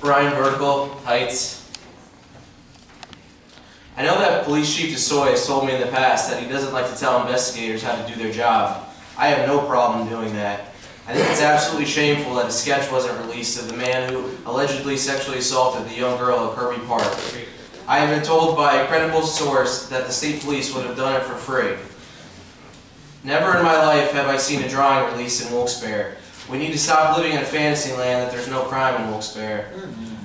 Brian Verdekal, Heights. I know that Police Chief DeSoy has told me in the past that he doesn't like to tell investigators how to do their job. I have no problem doing that. I think it's absolutely shameful that a sketch wasn't released of the man who allegedly sexually assaulted the young girl at Kirby Park. I have been told by a credible source that the state police would have done it for free. Never in my life have I seen a drawing released in Wilkes-Barre. We need to stop living in a fantasy land that there's no crime in Wilkes-Barre.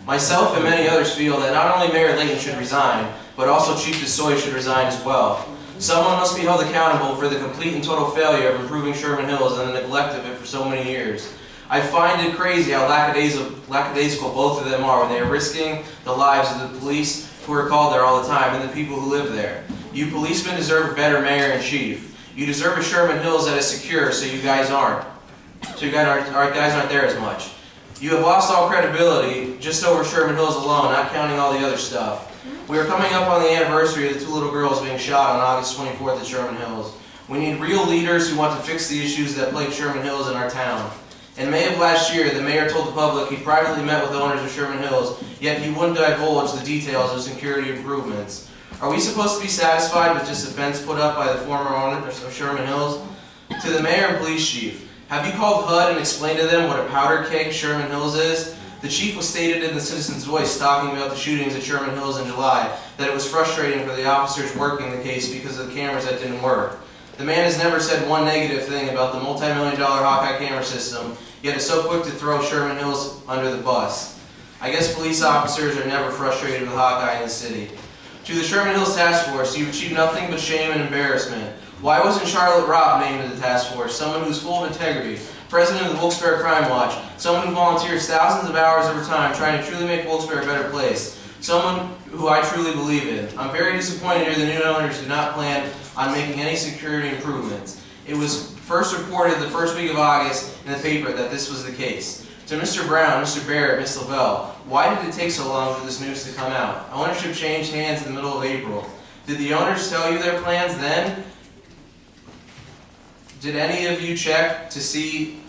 Myself and many others feel that not only Mayor Layton should resign, but also Chief DeSoy should resign as well. Someone must be held accountable for the complete and total failure of improving Sherman Hills and the neglect of it for so many years. I find it crazy how lackadaisical both of them are when they are risking the lives of the police who are called there all the time and the people who live there. You policemen deserve a better mayor and chief. You deserve a Sherman Hills that is secure, so you guys aren't. So you guys aren't there as much. You have lost all credibility just over Sherman Hills alone, not counting all the other stuff. We are coming up on the anniversary of the two little girls being shot on August 24th at Sherman Hills. We need real leaders who want to fix the issues that plague Sherman Hills in our town. In May of last year, the mayor told the public he privately met with owners of Sherman Hills, yet he wouldn't divulge the details of security improvements. Are we supposed to be satisfied with just a fence put up by the former owners of Sherman Hills? To the mayor and police chief, have you called HUD and explained to them what a powder keg Sherman Hills is? The chief was stated in the Citizen's Voice talking about the shootings at Sherman Hills in July that it was frustrating for the officers working the case because of the cameras that didn't work. The man has never said one negative thing about the multi-million-dollar Hawkeye camera system, yet is so quick to throw Sherman Hills under the bus. I guess police officers are never frustrated with Hawkeye in the city. To the Sherman Hills Task Force, you've achieved nothing but shame and embarrassment. Why wasn't Charlotte Robb named to the task force, someone who's full of integrity, president of the Wilkes-Barre Crime Watch, someone who volunteers thousands of hours of her time trying to truly make Wilkes-Barre a better place, someone who I truly believe in? I'm very disappointed to hear the new owners do not plan on making any security improvements. It was first reported the first week of August in the paper that this was the case. To Mr. Brown, Mr. Barrett, Ms. Lavelle, why did it take so long for this news to come out? Ownership changed hands in the middle of April. Did the owners tell you their plans then? Did any of you check to see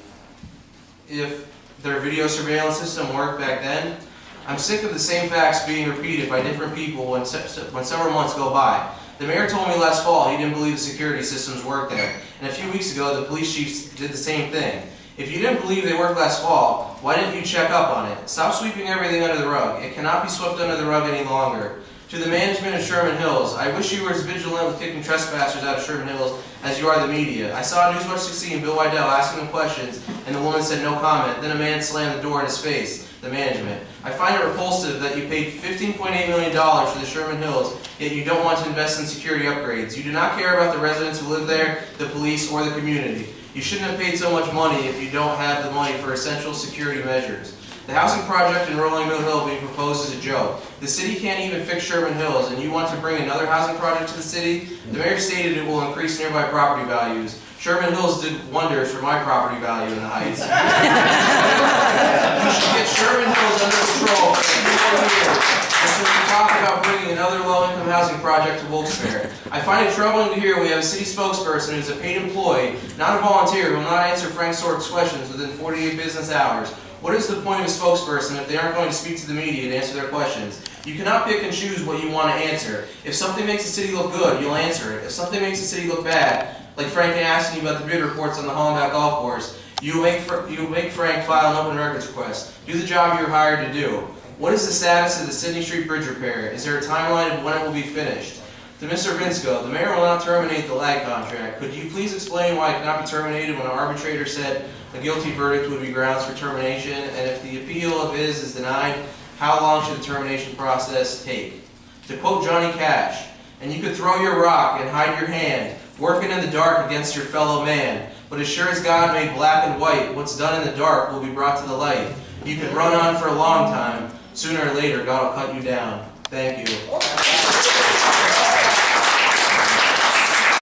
if their video surveillance system worked back then? I'm sick of the same facts being repeated by different people when several months go by. The mayor told me last fall he didn't believe the security systems worked there, and a few weeks ago the police chiefs did the same thing. If you didn't believe they worked last fall, why didn't you check up on it? Stop sweeping everything under the rug. It cannot be swept under the rug any longer. To the management of Sherman Hills, I wish you were as vigilant with kicking trespassers out of Sherman Hills as you are the media. I saw Newswatch 16 and Bill Wydell asking him questions, and the woman said no comment. Then a man slammed the door in his face, the management. I find it repulsive that you paid $15.8 million for the Sherman Hills, yet you don't want to invest in security upgrades. You do not care about the residents who live there, the police, or the community. You shouldn't have paid so much money if you don't have the money for essential security measures. The housing project in Rolling Mill Hill being proposed is a joke. The city can't even fix Sherman Hills, and you want to bring another housing project to the city? The mayor stated it will increase nearby property values. Sherman Hills did wonders for my property value in the Heights. You should get Sherman Hills under control for a few more years. And so we can talk about bringing another low-income housing project to Wilkes-Barre. I find it troubling to hear we have a city spokesperson who's a paid employee, not a volunteer, who will not answer Frank Sork's questions within 48 business hours. What is the point of a spokesperson if they aren't going to speak to the media to answer their questions? You cannot pick and choose what you want to answer. If something makes the city look good, you'll answer it. If something makes the city look bad, like Frank asking you about the bid reports on the Hollenbach Golf Course, you make Frank file an open records request. Do the job you were hired to do. What is the status of the Sydney Street Bridge repair? Is there a timeline of when it will be finished? To Mr. Vinsko, the mayor will not terminate the lag contract. Could you please explain why it cannot be terminated when an arbitrator said a guilty verdict would be grounds for termination? And if the appeal of his is denied, how long should the termination process take? To quote Johnny Cash, and you could throw your rock and hide your hand, working in the dark against your fellow man. But as sure as God made black and white, what's done in the dark will be brought to the light. You can run on for a long time. Sooner or later, God will cut you down. Thank you.